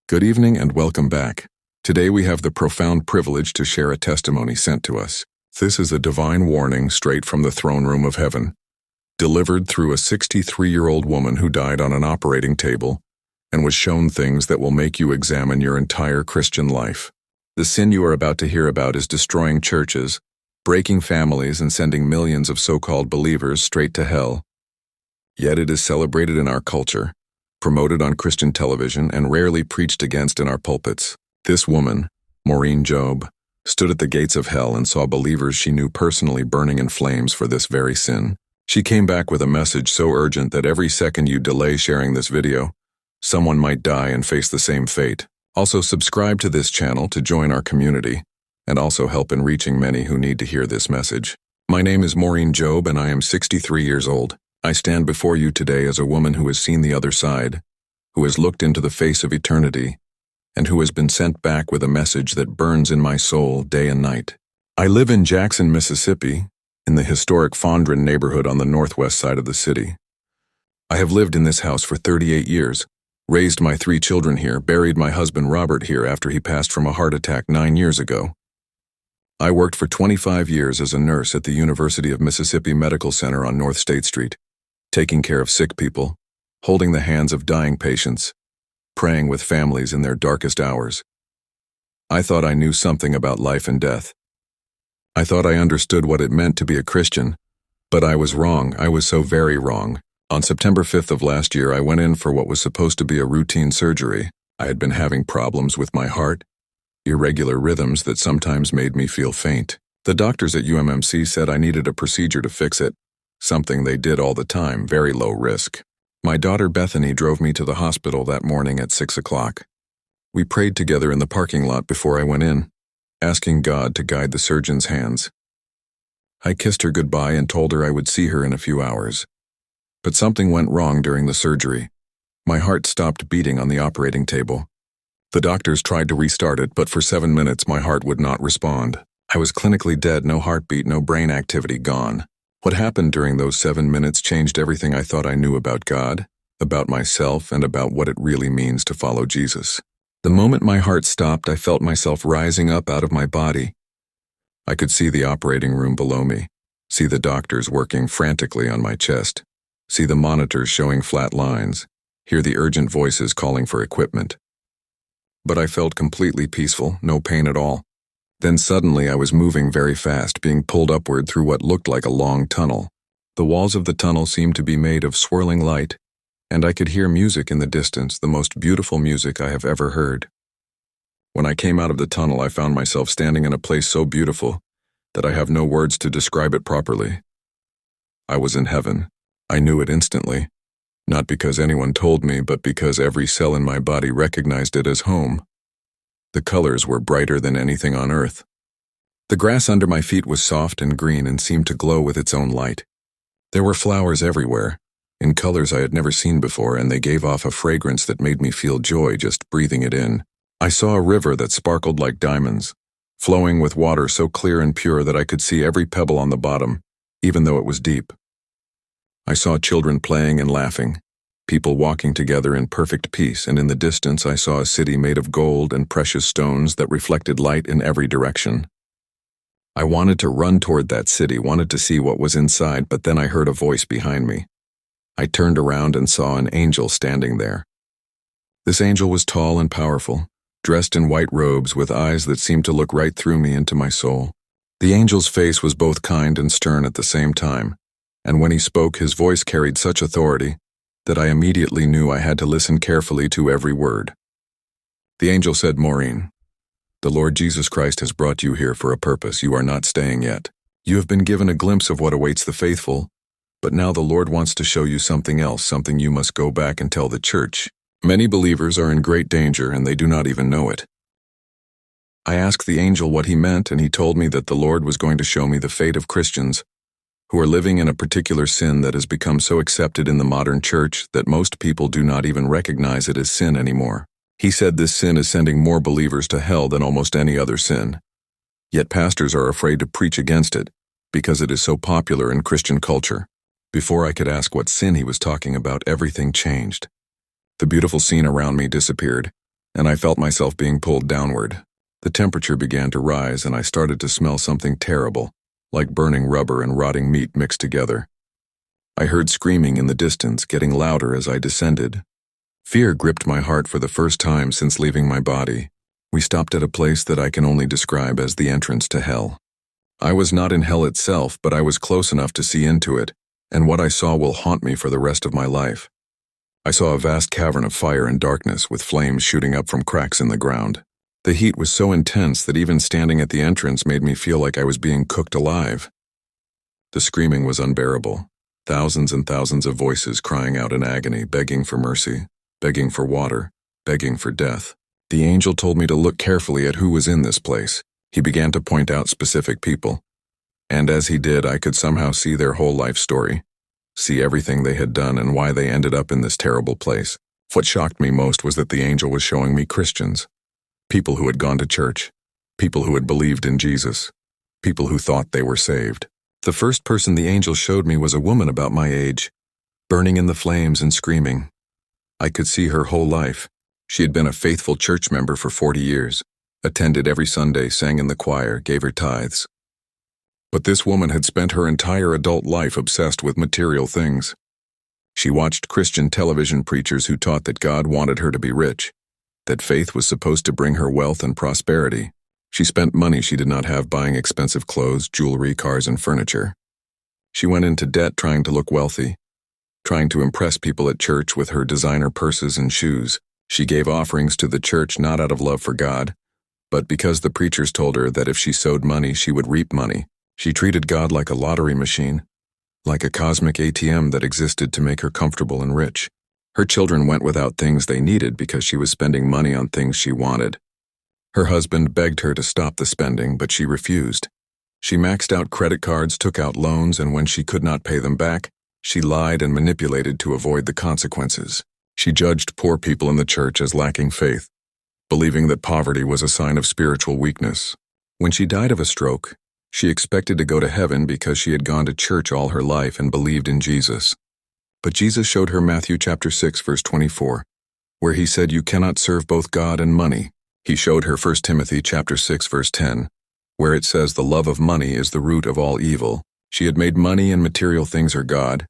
Good evening and welcome back. Today we have the profound privilege to share a testimony sent to us. This is a divine warning straight from the throne room of heaven, delivered through a 63-year-old woman who died on an operating table and was shown things that will make you examine your entire Christian life. The sin you are about to hear about is destroying churches, breaking families, and sending millions of so-called believers straight to hell. Yet it is celebrated in our culture, promoted on Christian television, and rarely preached against in our pulpits. This woman, Maureen Job, stood at the gates of hell and saw believers she knew personally burning in flames for this very sin. She came back with a message so urgent that every second you delay sharing this video, someone might die and face the same fate. Also, subscribe to this channel to join our community and also help in reaching many who need to hear this message. My name is Maureen Job and I am 63 years old. I stand before you today as a woman who has seen the other side, who has looked into the face of eternity, and who has been sent back with a message that burns in my soul day and night. I live in Jackson, Mississippi, in the historic Fondren neighborhood on the northwest side of the city. I have lived in this house for 38 years, raised my 3 children here, buried my husband Robert here after he passed from a heart attack 9 years ago. I worked for 25 years as a nurse at the University of Mississippi Medical Center on North State Street, taking care of sick people, holding the hands of dying patients, praying with families in their darkest hours. I thought I knew something about life and death. I thought I understood what it meant to be a Christian, but I was wrong. I was so very wrong. On September 5th of last year, I went in for what was supposed to be a routine surgery. I had been having problems with my heart, irregular rhythms that sometimes made me feel faint. The doctors at UMMC said I needed a procedure to fix it, something they did all the time, very low risk. My daughter Bethany drove me to the hospital that morning at 6 o'clock. We prayed together in the parking lot before I went in, asking God to guide the surgeon's hands. I kissed her goodbye and told her I would see her in a few hours. But something went wrong during the surgery. My heart stopped beating on the operating table. The doctors tried to restart it, but for 7 minutes my heart would not respond. I was clinically dead, no heartbeat, no brain activity, gone. What happened during those 7 minutes changed everything I thought I knew about God, about myself, and about what it really means to follow Jesus. The moment my heart stopped, I felt myself rising up out of my body. I could see the operating room below me, see the doctors working frantically on my chest, see the monitors showing flat lines, hear the urgent voices calling for equipment. But I felt completely peaceful, no pain at all. Then suddenly I was moving very fast, being pulled upward through what looked like a long tunnel. The walls of the tunnel seemed to be made of swirling light, and I could hear music in the distance, the most beautiful music I have ever heard. When I came out of the tunnel, I found myself standing in a place so beautiful that I have no words to describe it properly. I was in heaven. I knew it instantly, not because anyone told me, but because every cell in my body recognized it as home. The colors were brighter than anything on earth. The grass under my feet was soft and green and seemed to glow with its own light. There were flowers everywhere, in colors I had never seen before, and they gave off a fragrance that made me feel joy just breathing it in. I saw a river that sparkled like diamonds, flowing with water so clear and pure that I could see every pebble on the bottom, even though it was deep. I saw children playing and laughing, people walking together in perfect peace, and in the distance I saw a city made of gold and precious stones that reflected light in every direction. I wanted to run toward that city, wanted to see what was inside, but then I heard a voice behind me. I turned around and saw an angel standing there. This angel was tall and powerful, dressed in white robes with eyes that seemed to look right through me into my soul. The angel's face was both kind and stern at the same time, and when he spoke, his voice carried such authority that I immediately knew I had to listen carefully to every word. The angel said, "Maureen, the Lord Jesus Christ has brought you here for a purpose. You are not staying yet. You have been given a glimpse of what awaits the faithful, but now the Lord wants to show you something else, something you must go back and tell the church. Many believers are in great danger and they do not even know it." I asked the angel what he meant, and he told me that the Lord was going to show me the fate of Christians who are living in a particular sin that has become so accepted in the modern church that most people do not even recognize it as sin anymore. He said this sin is sending more believers to hell than almost any other sin. Yet pastors are afraid to preach against it because it is so popular in Christian culture. Before I could ask what sin he was talking about, everything changed. The beautiful scene around me disappeared, and I felt myself being pulled downward. The temperature began to rise, and I started to smell something terrible, like burning rubber and rotting meat mixed together. I heard screaming in the distance, getting louder as I descended. Fear gripped my heart for the first time since leaving my body. We stopped at a place that I can only describe as the entrance to hell. I was not in hell itself, but I was close enough to see into it, and what I saw will haunt me for the rest of my life. I saw a vast cavern of fire and darkness with flames shooting up from cracks in the ground. The heat was so intense that even standing at the entrance made me feel like I was being cooked alive. The screaming was unbearable. Thousands and thousands of voices crying out in agony, begging for mercy, begging for water, begging for death. The angel told me to look carefully at who was in this place. He began to point out specific people. And as he did, I could somehow see their whole life story, see everything they had done and why they ended up in this terrible place. What shocked me most was that the angel was showing me Christians. People who had gone to church, people who had believed in Jesus, people who thought they were saved. The first person the angel showed me was a woman about my age, burning in the flames and screaming. I could see her whole life. She had been a faithful church member for 40 years, attended every Sunday, sang in the choir, gave her tithes. But this woman had spent her entire adult life obsessed with material things. She watched Christian television preachers who taught that God wanted her to be rich, that faith was supposed to bring her wealth and prosperity. She spent money she did not have buying expensive clothes, jewelry, cars, and furniture. She went into debt trying to look wealthy, trying to impress people at church with her designer purses and shoes. She gave offerings to the church not out of love for God, but because the preachers told her that if she sowed money, she would reap money. She treated God like a lottery machine, like a cosmic ATM that existed to make her comfortable and rich. Her children went without things they needed because she was spending money on things she wanted. Her husband begged her to stop the spending, but she refused. She maxed out credit cards, took out loans, and when she could not pay them back, she lied and manipulated to avoid the consequences. She judged poor people in the church as lacking faith, believing that poverty was a sign of spiritual weakness. When she died of a stroke, she expected to go to heaven because she had gone to church all her life and believed in Jesus. But Jesus showed her Matthew chapter 6, verse 24, where he said, "You cannot serve both God and money." He showed her 1 Timothy chapter 6, verse 10, where it says the love of money is the root of all evil. She had made money and material things her God,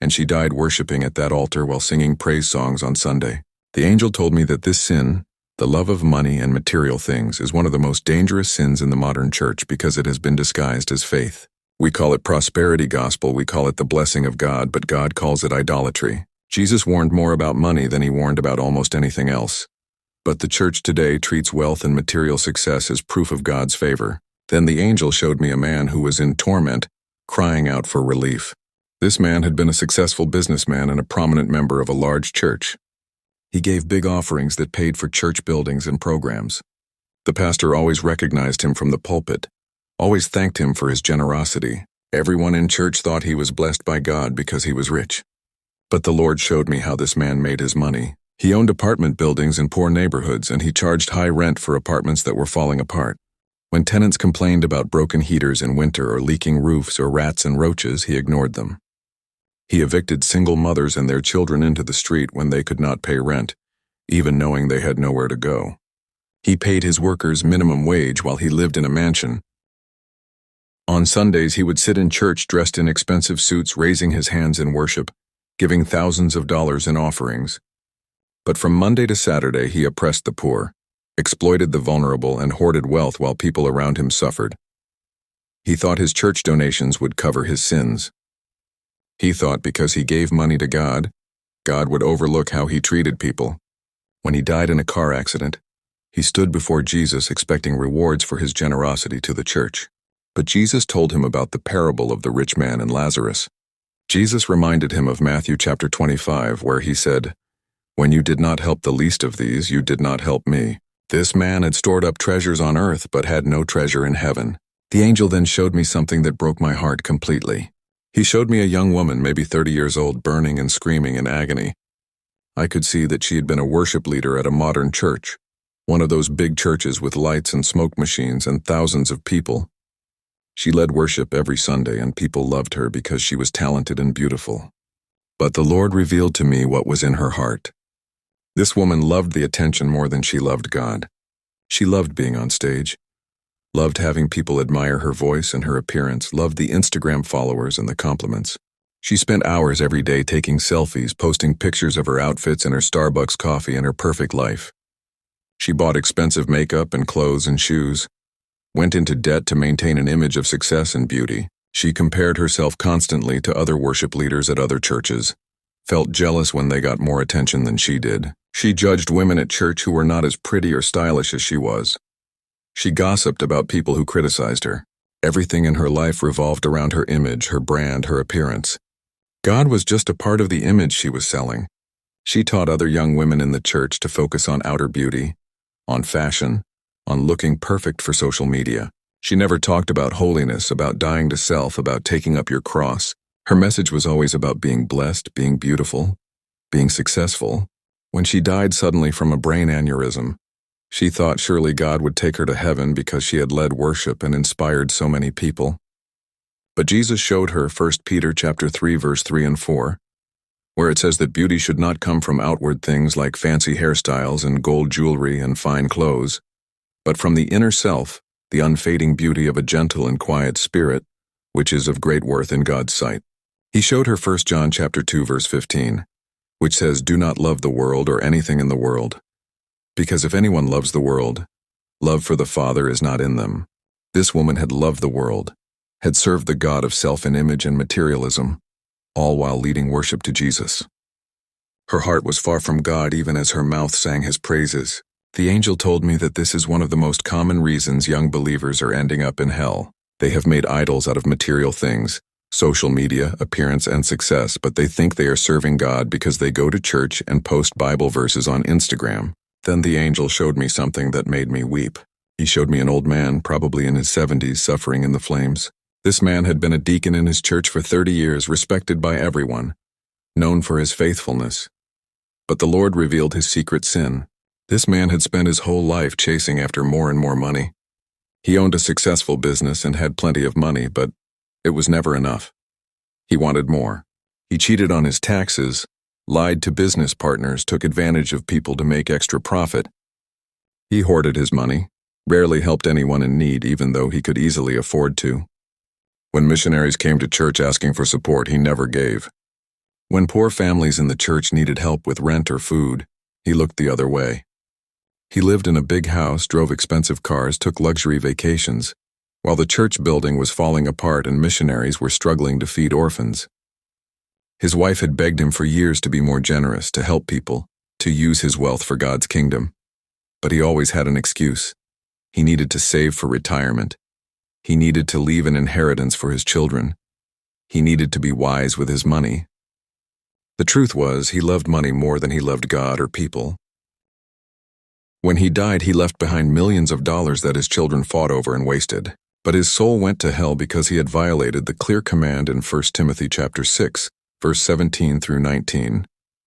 and she died worshiping at that altar while singing praise songs on Sunday. The angel told me that this sin, the love of money and material things, is one of the most dangerous sins in the modern church because it has been disguised as faith. We call it prosperity gospel, we call it the blessing of God, but God calls it idolatry. Jesus warned more about money than he warned about almost anything else. But the church today treats wealth and material success as proof of God's favor. Then the angel showed me a man who was in torment, crying out for relief. This man had been a successful businessman and a prominent member of a large church. He gave big offerings that paid for church buildings and programs. The pastor always recognized him from the pulpit, always thanked him for his generosity. Everyone in church thought he was blessed by God because he was rich. But the Lord showed me how this man made his money. He owned apartment buildings in poor neighborhoods, and he charged high rent for apartments that were falling apart. When tenants complained about broken heaters in winter or leaking roofs or rats and roaches, he ignored them. He evicted single mothers and their children into the street when they could not pay rent, even knowing they had nowhere to go. He paid his workers minimum wage while he lived in a mansion. On Sundays, he would sit in church dressed in expensive suits, raising his hands in worship, giving thousands of dollars in offerings. But from Monday to Saturday, he oppressed the poor, exploited the vulnerable, and hoarded wealth while people around him suffered. He thought his church donations would cover his sins. He thought because he gave money to God, God would overlook how he treated people. When he died in a car accident, he stood before Jesus expecting rewards for his generosity to the church. But Jesus told him about the parable of the rich man and Lazarus. Jesus reminded him of Matthew chapter 25, where he said, "When you did not help the least of these, you did not help me." This man had stored up treasures on earth but had no treasure in heaven. The angel then showed me something that broke my heart completely. He showed me a young woman, maybe 30 years old, burning and screaming in agony. I could see that she had been a worship leader at a modern church, one of those big churches with lights and smoke machines and thousands of people. She led worship every Sunday, and people loved her because she was talented and beautiful. But the Lord revealed to me what was in her heart. This woman loved the attention more than she loved God. She loved being on stage, loved having people admire her voice and her appearance, loved the Instagram followers and the compliments. She spent hours every day taking selfies, posting pictures of her outfits and her Starbucks coffee and her perfect life. She bought expensive makeup and clothes and shoes, went into debt to maintain an image of success and beauty. She compared herself constantly to other worship leaders at other churches, felt jealous when they got more attention than she did. She judged women at church who were not as pretty or stylish as she was. She gossiped about people who criticized her. Everything in her life revolved around her image, her brand, her appearance. God was just a part of the image she was selling. She taught other young women in the church to focus on outer beauty, on fashion, on looking perfect for social media. She never talked about holiness, about dying to self, about taking up your cross. Her message was always about being blessed, being beautiful, being successful. When she died suddenly from a brain aneurysm, she thought surely God would take her to heaven because she had led worship and inspired so many people. But Jesus showed her 1 Peter chapter 3 verse 3 and 4, where it says that beauty should not come from outward things like fancy hairstyles and gold jewelry and fine clothes, but from the inner self, the unfading beauty of a gentle and quiet spirit, which is of great worth in God's sight. He showed her 1 John chapter 2 verse 15, which says, "Do not love the world or anything in the world, because if anyone loves the world, love for the Father is not in them." This woman had loved the world, had served the God of self and image and materialism, all while leading worship to Jesus. Her heart was far from God even as her mouth sang his praises. The angel told me that this is one of the most common reasons young believers are ending up in hell. They have made idols out of material things, social media, appearance, and success, but they think they are serving God because they go to church and post Bible verses on Instagram. Then the angel showed me something that made me weep. He showed me an old man, probably in his 70s, suffering in the flames. This man had been a deacon in his church for 30 years, respected by everyone, known for his faithfulness. But the Lord revealed his secret sin. This man had spent his whole life chasing after more and more money. He owned a successful business and had plenty of money, but it was never enough. He wanted more. He cheated on his taxes, lied to business partners, took advantage of people to make extra profit. He hoarded his money, rarely helped anyone in need even though he could easily afford to. When missionaries came to church asking for support, he never gave. When poor families in the church needed help with rent or food, he looked the other way. He lived in a big house, drove expensive cars, took luxury vacations, while the church building was falling apart and missionaries were struggling to feed orphans. His wife had begged him for years to be more generous, to help people, to use his wealth for God's kingdom. But he always had an excuse. He needed to save for retirement. He needed to leave an inheritance for his children. He needed to be wise with his money. The truth was, he loved money more than he loved God or people. When he died, he left behind millions of dollars that his children fought over and wasted. But his soul went to hell because he had violated the clear command in 1 Timothy chapter 6, verse 17 through 19,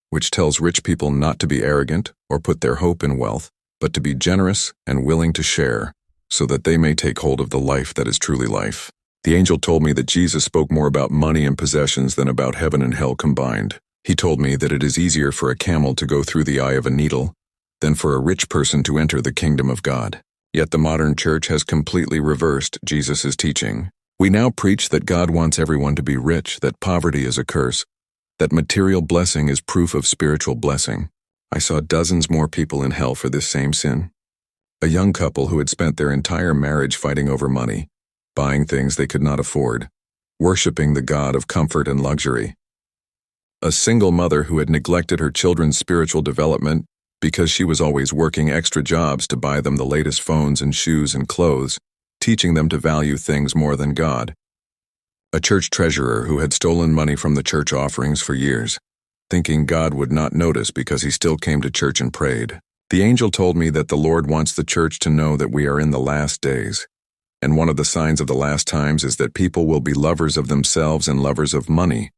which tells rich people not to be arrogant or put their hope in wealth, but to be generous and willing to share, so that they may take hold of the life that is truly life. The angel told me that Jesus spoke more about money and possessions than about heaven and hell combined. He told me that it is easier for a camel to go through the eye of a needle than for a rich person to enter the kingdom of God. Yet the modern church has completely reversed Jesus' teaching. We now preach that God wants everyone to be rich, that poverty is a curse, that material blessing is proof of spiritual blessing. I saw dozens more people in hell for this same sin. A young couple who had spent their entire marriage fighting over money, buying things they could not afford, worshiping the God of comfort and luxury. A single mother who had neglected her children's spiritual development because she was always working extra jobs to buy them the latest phones and shoes and clothes, teaching them to value things more than God. A church treasurer who had stolen money from the church offerings for years, thinking God would not notice because he still came to church and prayed. The angel told me that the Lord wants the church to know that we are in the last days, and one of the signs of the last times is that people will be lovers of themselves and lovers of money,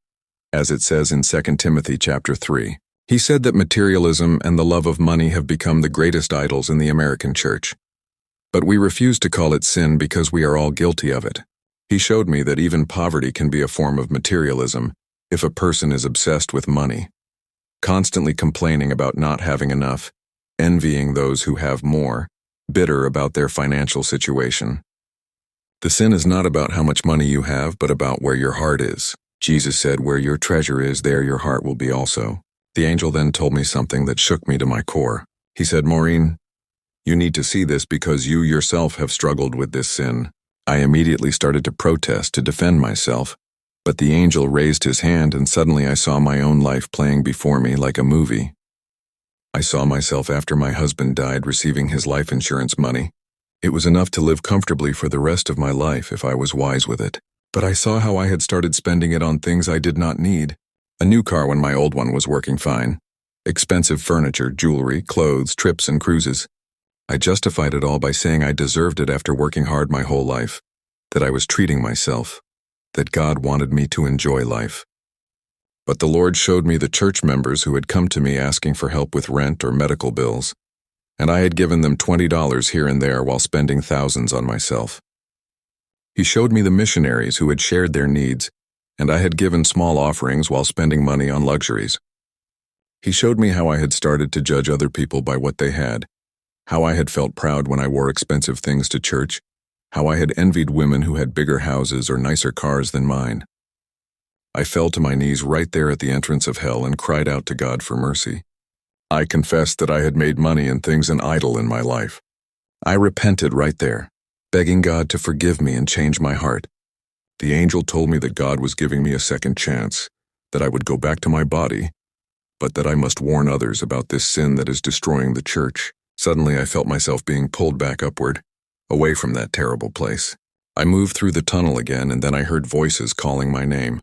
as it says in 2 Timothy chapter 3. He said that materialism and the love of money have become the greatest idols in the American church. But we refuse to call it sin because we are all guilty of it. He showed me that even poverty can be a form of materialism if a person is obsessed with money. constantly complaining about not having enough, envying those who have more, bitter about their financial situation. The sin is not about how much money you have, but about where your heart is. Jesus said, "Where your treasure is, there your heart will be also." The angel then told me something that shook me to my core. He said, "Maureen, you need to see this because you yourself have struggled with this sin." I immediately started to protest, to defend myself, but the angel raised his hand and suddenly I saw my own life playing before me like a movie. I saw myself after my husband died receiving his life insurance money. It was enough to live comfortably for the rest of my life if I was wise with it. But I saw how I had started spending it on things I did not need. A new car when my old one was working fine. Expensive furniture, jewelry, clothes, trips, and cruises. I justified it all by saying I deserved it after working hard my whole life, that I was treating myself, that God wanted me to enjoy life. But the Lord showed me the church members who had come to me asking for help with rent or medical bills, and I had given them $20 here and there while spending thousands on myself. He showed me the missionaries who had shared their needs, and I had given small offerings while spending money on luxuries. He showed me how I had started to judge other people by what they had, how I had felt proud when I wore expensive things to church, how I had envied women who had bigger houses or nicer cars than mine. I fell to my knees right there at the entrance of hell and cried out to God for mercy. I confessed that I had made money and things an idol in my life. I repented right there, begging God to forgive me and change my heart. The angel told me that God was giving me a second chance, that I would go back to my body, but that I must warn others about this sin that is destroying the church. Suddenly I felt myself being pulled back upward, away from that terrible place. I moved through the tunnel again, and then I heard voices calling my name.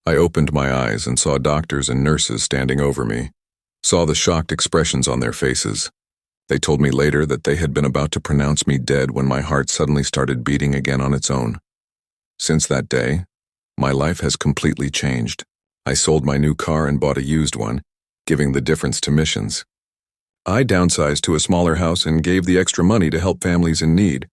I opened my eyes and saw doctors and nurses standing over me, saw the shocked expressions on their faces. They told me later that they had been about to pronounce me dead when my heart suddenly started beating again on its own. Since that day, my life has completely changed. I sold my new car and bought a used one, giving the difference to missions. I downsized to a smaller house and gave the extra money to help families in need.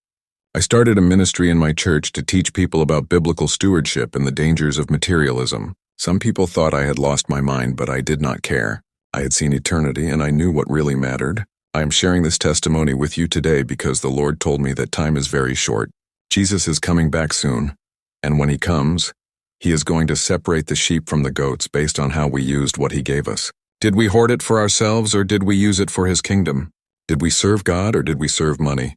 I started a ministry in my church to teach people about biblical stewardship and the dangers of materialism. Some people thought I had lost my mind, but I did not care. I had seen eternity and I knew what really mattered. I am sharing this testimony with you today because the Lord told me that time is very short. Jesus is coming back soon, and when he comes, he is going to separate the sheep from the goats based on how we used what he gave us. Did we hoard it for ourselves or did we use it for his kingdom? Did we serve God or did we serve money?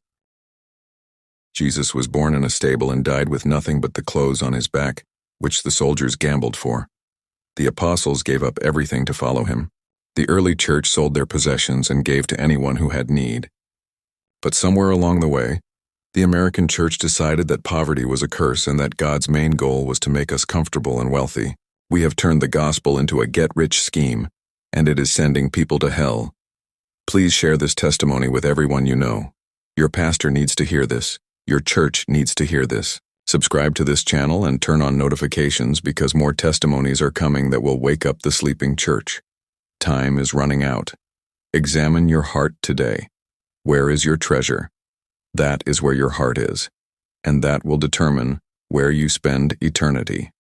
Jesus was born in a stable and died with nothing but the clothes on his back, which the soldiers gambled for. The apostles gave up everything to follow him. The early church sold their possessions and gave to anyone who had need. But somewhere along the way, the American church decided that poverty was a curse and that God's main goal was to make us comfortable and wealthy. We have turned the gospel into a get-rich scheme, and it is sending people to hell. Please share this testimony with everyone you know. Your pastor needs to hear this. Your church needs to hear this. Subscribe to this channel and turn on notifications because more testimonies are coming that will wake up the sleeping church. Time is running out. Examine your heart today. Where is your treasure? That is where your heart is, and that will determine where you spend eternity.